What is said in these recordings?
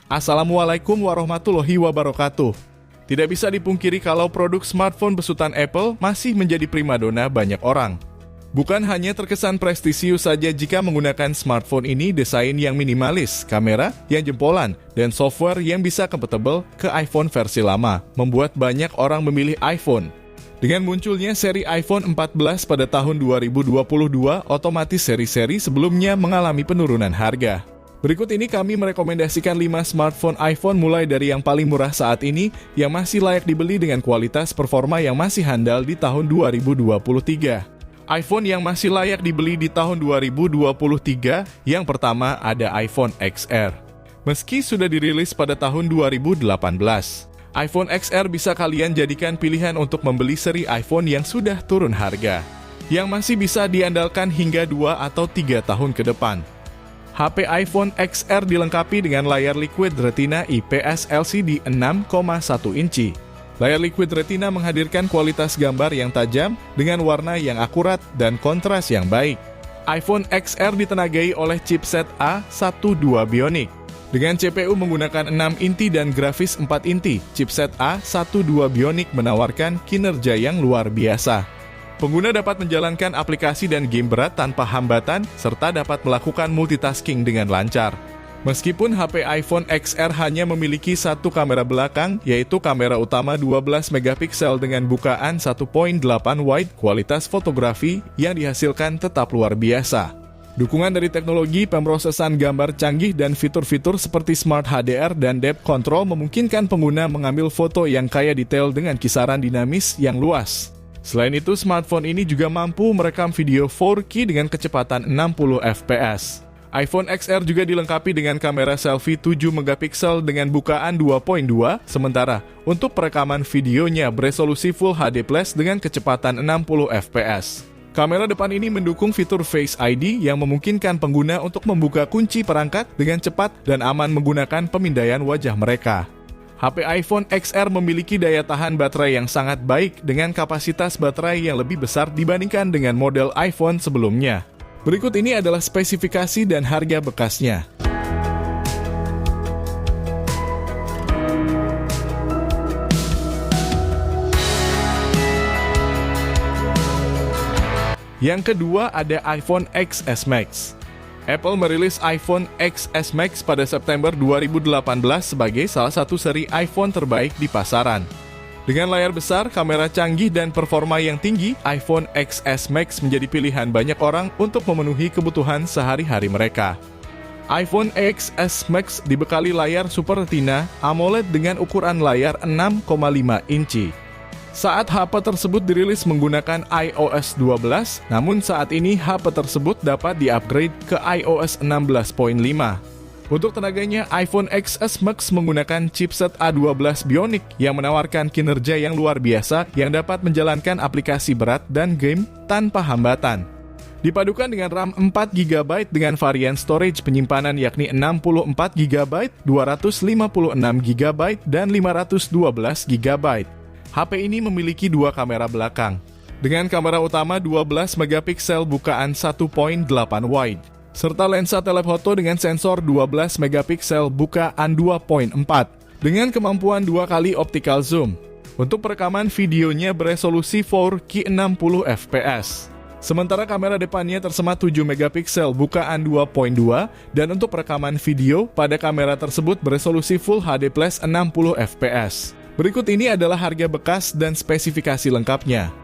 Assalamualaikum warahmatullahi wabarakatuh. Tidak bisa dipungkiri kalau produk smartphone besutan Apple masih menjadi primadona banyak orang. Bukan hanya terkesan prestisius saja jika menggunakan smartphone ini desain yang minimalis, kamera yang jempolan, dan software yang bisa compatible ke iPhone versi lama, membuat banyak orang memilih iPhone. Dengan munculnya seri iPhone 14 pada tahun 2022, otomatis seri-seri sebelumnya mengalami penurunan harga. Berikut ini kami merekomendasikan 5 smartphone iPhone mulai dari yang paling murah saat ini yang masih layak dibeli dengan kualitas performa yang masih handal di tahun 2023. iPhone yang masih layak dibeli di tahun 2023, yang pertama ada iPhone XR. Meski sudah dirilis pada tahun 2018, iPhone XR bisa kalian jadikan pilihan untuk membeli seri iPhone yang sudah turun harga, yang masih bisa diandalkan hingga 2 atau 3 tahun ke depan. HP iPhone XR dilengkapi dengan layar Liquid Retina IPS LCD 6,1 inci. Layar Liquid Retina menghadirkan kualitas gambar yang tajam dengan warna yang akurat dan kontras yang baik. iPhone XR ditenagai oleh chipset A12 Bionic. Dengan CPU menggunakan 6 inti dan grafis 4 inti, chipset A12 Bionic menawarkan kinerja yang luar biasa. Pengguna dapat menjalankan aplikasi dan game berat tanpa hambatan, serta dapat melakukan multitasking dengan lancar. Meskipun HP iPhone XR hanya memiliki satu kamera belakang, yaitu kamera utama 12 megapiksel dengan bukaan 1.8 wide, kualitas fotografi yang dihasilkan tetap luar biasa. Dukungan dari teknologi pemrosesan gambar canggih dan fitur-fitur seperti Smart HDR dan Depth Control memungkinkan pengguna mengambil foto yang kaya detail dengan kisaran dinamis yang luas. Selain itu, smartphone ini juga mampu merekam video 4K dengan kecepatan 60 fps. iPhone XR juga dilengkapi dengan kamera selfie 7 megapiksel dengan bukaan 2.2, sementara untuk perekaman videonya beresolusi Full HD Plus dengan kecepatan 60 fps. Kamera depan ini mendukung fitur Face ID yang memungkinkan pengguna untuk membuka kunci perangkat dengan cepat dan aman menggunakan pemindaian wajah mereka. HP iPhone XR memiliki daya tahan baterai yang sangat baik dengan kapasitas baterai yang lebih besar dibandingkan dengan model iPhone sebelumnya. Berikut ini adalah spesifikasi dan harga bekasnya. Yang kedua ada iPhone XS Max. Apple merilis iPhone XS Max pada September 2018 sebagai salah satu seri iPhone terbaik di pasaran. Dengan layar besar, kamera canggih, dan performa yang tinggi, iPhone XS Max menjadi pilihan banyak orang untuk memenuhi kebutuhan sehari-hari mereka. iPhone XS Max dibekali layar Super Retina AMOLED dengan ukuran layar 6,5 inci. Saat HP tersebut dirilis menggunakan iOS 12, namun saat ini HP tersebut dapat di-upgrade ke iOS 16.5. Untuk tenaganya, iPhone XS Max menggunakan chipset A12 Bionic yang menawarkan kinerja yang luar biasa yang dapat menjalankan aplikasi berat dan game tanpa hambatan. Dipadukan dengan RAM 4GB dengan varian storage penyimpanan yakni 64GB, 256GB, dan 512GB. HP ini memiliki dua kamera belakang. Dengan kamera utama 12 megapiksel bukaan 1.8 wide, serta lensa telefoto dengan sensor 12 megapiksel bukaan 2.4, dengan kemampuan 2 kali optical zoom. Untuk perekaman videonya beresolusi 4K 60 fps. Sementara kamera depannya tersemat 7 megapiksel bukaan 2.2, dan untuk perekaman video pada kamera tersebut beresolusi Full HD Plus 60 fps. Berikut ini adalah harga bekas dan spesifikasi lengkapnya.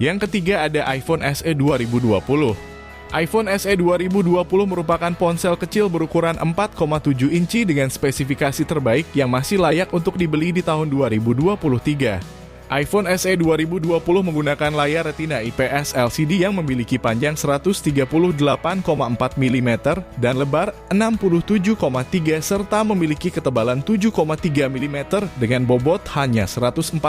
Yang ketiga ada iPhone SE 2020. iPhone SE 2020 merupakan ponsel kecil berukuran 4,7 inci dengan spesifikasi terbaik yang masih layak untuk dibeli di tahun 2023. iPhone SE 2020 menggunakan layar Retina IPS LCD yang memiliki panjang 138,4 mm dan lebar 67,3 serta memiliki ketebalan 7,3 mm dengan bobot hanya 148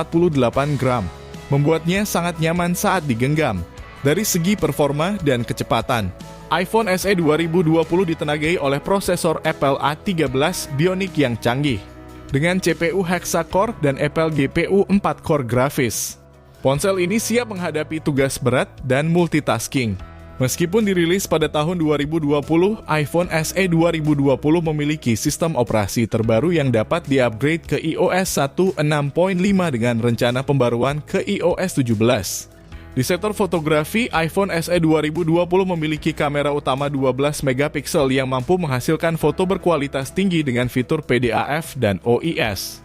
gram. Membuatnya sangat nyaman saat digenggam. Dari segi performa dan kecepatan, iPhone SE 2020 ditenagai oleh prosesor Apple A13 Bionic yang canggih. dengan CPU hexa-core dan Apple GPU 4-core grafis. Ponsel ini siap menghadapi tugas berat dan multitasking. Meskipun dirilis pada tahun 2020, iPhone SE 2020 memiliki sistem operasi terbaru yang dapat di-upgrade ke iOS 1.6.5 dengan rencana pembaruan ke iOS 17. Di sektor fotografi, iPhone SE 2020 memiliki kamera utama 12 megapiksel yang mampu menghasilkan foto berkualitas tinggi dengan fitur PDAF dan OIS.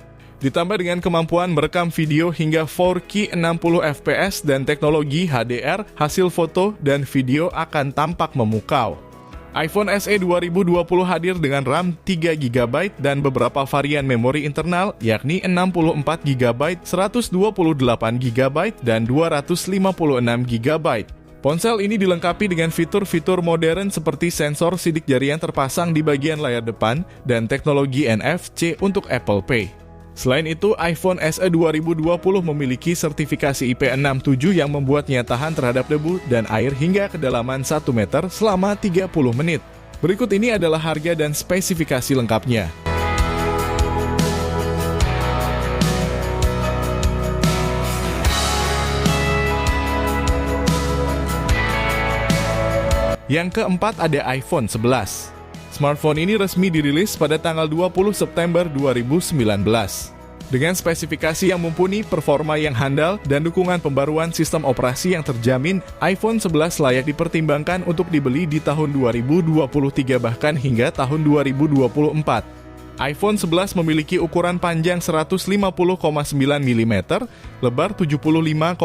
Ditambah dengan kemampuan merekam video hingga 4K 60 fps dan teknologi HDR, hasil foto dan video akan tampak memukau. iPhone SE 2020 hadir dengan RAM 3GB dan beberapa varian memori internal, yakni 64GB, 128GB, dan 256GB. Ponsel ini dilengkapi dengan fitur-fitur modern seperti sensor sidik jari yang terpasang di bagian layar depan dan teknologi NFC untuk Apple Pay. Selain itu, iPhone SE 2020 memiliki sertifikasi IP67 yang membuatnya tahan terhadap debu dan air hingga kedalaman 1 meter selama 30 menit. Berikut ini adalah harga dan spesifikasi lengkapnya. Yang keempat ada iPhone 11. Smartphone ini resmi dirilis pada tanggal 20 September 2019. Dengan spesifikasi yang mumpuni, performa yang handal, dan dukungan pembaruan sistem operasi yang terjamin, iPhone 11 layak dipertimbangkan untuk dibeli di tahun 2023 bahkan hingga tahun 2024. iPhone 11 memiliki ukuran panjang 150,9 mm, lebar 75,7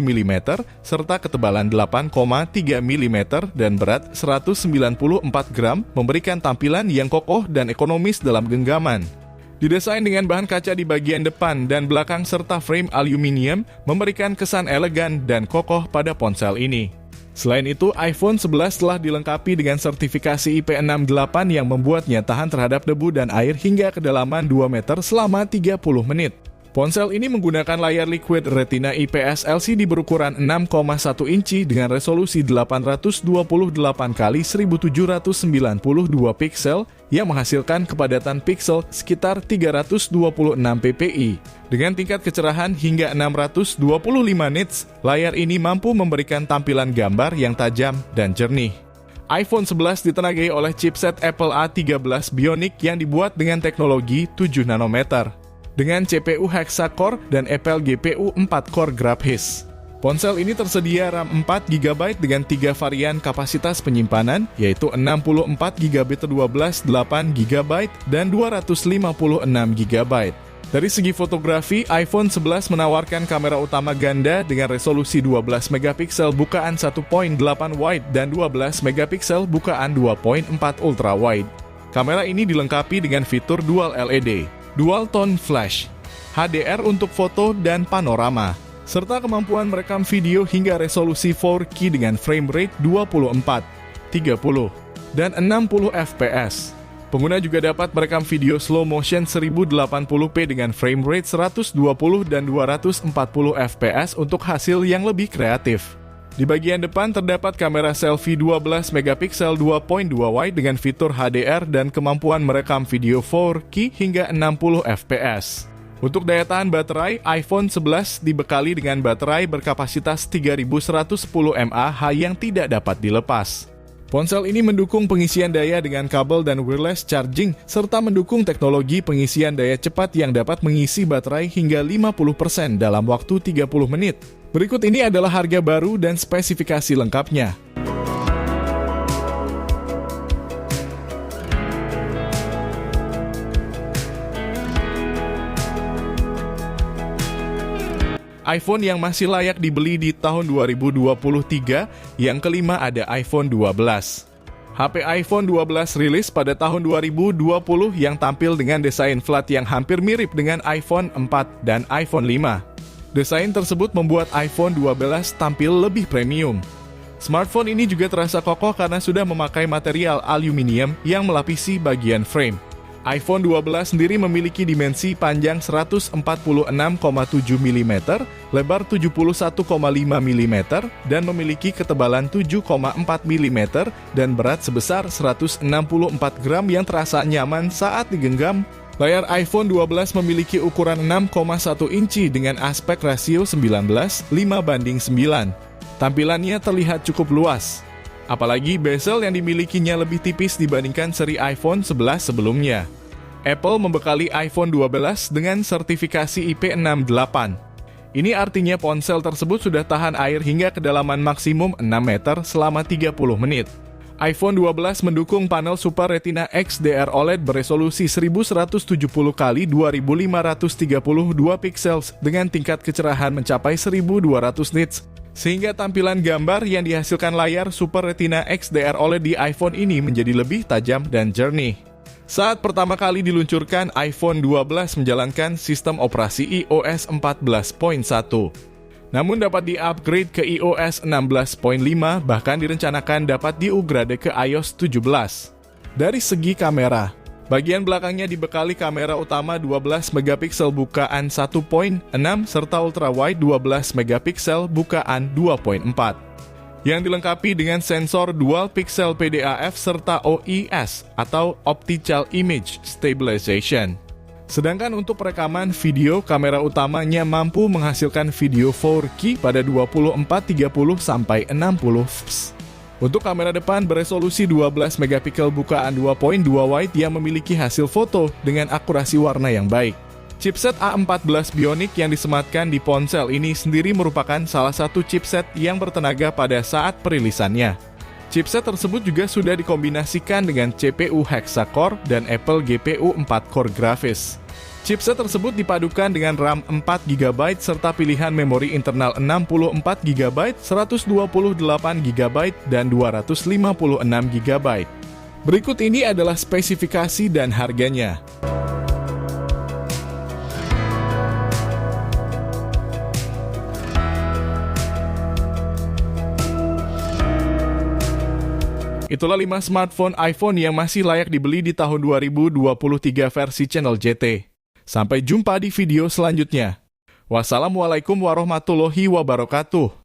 mm, serta ketebalan 8,3 mm dan berat 194 gram, memberikan tampilan yang kokoh dan ekonomis dalam genggaman. Didesain dengan bahan kaca di bagian depan dan belakang serta frame aluminium, memberikan kesan elegan dan kokoh pada ponsel ini. Selain itu, iPhone 11 telah dilengkapi dengan sertifikasi IP68 yang membuatnya tahan terhadap debu dan air hingga kedalaman 2 meter selama 30 menit. Ponsel ini menggunakan layar Liquid Retina IPS LCD berukuran 6,1 inci dengan resolusi 828x1792 piksel yang menghasilkan kepadatan piksel sekitar 326 ppi. Dengan tingkat kecerahan hingga 625 nits, layar ini mampu memberikan tampilan gambar yang tajam dan jernih. iPhone 11 ditenagai oleh chipset Apple A13 Bionic yang dibuat dengan teknologi 7 nanometer. Dengan CPU hexa-core dan Apple GPU 4-core grafis. Ponsel ini tersedia RAM 4GB dengan 3 varian kapasitas penyimpanan, yaitu 64GB 12, 8GB, dan 256GB. Dari segi fotografi, iPhone 11 menawarkan kamera utama ganda dengan resolusi 12 megapiksel bukaan 1.8 wide dan 12 megapiksel bukaan 2.4 ultra wide. Kamera ini dilengkapi dengan fitur Dual LED, Dual Tone Flash, HDR untuk foto dan panorama, serta kemampuan merekam video hingga resolusi 4K dengan frame rate 24, 30, dan 60 fps. Pengguna juga dapat merekam video slow motion 1080p dengan frame rate 120 dan 240 fps untuk hasil yang lebih kreatif. Di bagian depan terdapat kamera selfie 12 megapiksel 2.2 wide dengan fitur HDR dan kemampuan merekam video 4K hingga 60 fps. Untuk daya tahan baterai, iPhone 11 dibekali dengan baterai berkapasitas 3110 mAh yang tidak dapat dilepas. Ponsel ini mendukung pengisian daya dengan kabel dan wireless charging, serta mendukung teknologi pengisian daya cepat yang dapat mengisi baterai hingga 50% dalam waktu 30 menit. Berikut ini adalah harga baru dan spesifikasi lengkapnya. iPhone yang masih layak dibeli di tahun 2023, yang kelima ada iPhone 12. HP iPhone 12 rilis pada tahun 2020 yang tampil dengan desain flat yang hampir mirip dengan iPhone 4 dan iPhone 5. Desain tersebut membuat iPhone 12 tampil lebih premium. Smartphone ini juga terasa kokoh karena sudah memakai material aluminium yang melapisi bagian frame. iPhone 12 sendiri memiliki dimensi panjang 146,7 mm, lebar 71,5 mm, dan memiliki ketebalan 7,4 mm dan berat sebesar 164 gram yang terasa nyaman saat digenggam Layar iPhone 12 memiliki ukuran 6,1 inci dengan aspek rasio 19:9. Tampilannya terlihat cukup luas. Apalagi bezel yang dimilikinya lebih tipis dibandingkan seri iPhone 11 sebelumnya. Apple membekali iPhone 12 dengan sertifikasi IP68. Ini artinya ponsel tersebut sudah tahan air hingga kedalaman maksimum 6 meter selama 30 menit. iPhone 12 mendukung panel Super Retina XDR OLED beresolusi 1170 x 2532 pixels dengan tingkat kecerahan mencapai 1200 nits, sehingga tampilan gambar yang dihasilkan layar Super Retina XDR OLED di iPhone ini menjadi lebih tajam dan jernih. Saat pertama kali diluncurkan, iPhone 12 menjalankan sistem operasi iOS 14.1. Namun dapat di-upgrade ke iOS 16.5, bahkan direncanakan dapat diupgrade ke iOS 17. Dari segi kamera, bagian belakangnya dibekali kamera utama 12 megapiksel bukaan 1.6 serta ultrawide 12 megapiksel bukaan 2.4. Yang dilengkapi dengan sensor dual pixel PDAF serta OIS atau Optical Image Stabilization. Sedangkan untuk perekaman video, kamera utamanya mampu menghasilkan video 4K pada 24-30-60 fps. Untuk kamera depan beresolusi 12 megapiksel bukaan 2.2 wide yang memiliki hasil foto dengan akurasi warna yang baik. Chipset A14 Bionic yang disematkan di ponsel ini sendiri merupakan salah satu chipset yang bertenaga pada saat perilisannya. Chipset tersebut juga sudah dikombinasikan dengan CPU Hexa-core dan Apple GPU 4-core grafis. Chipset tersebut dipadukan dengan RAM 4GB serta pilihan memori internal 64GB, 128GB, dan 256GB. Berikut ini adalah spesifikasi dan harganya. Itulah 5 smartphone iPhone yang masih layak dibeli di tahun 2023 versi channel JT. Sampai jumpa di video selanjutnya. Wassalamualaikum warahmatullahi wabarakatuh.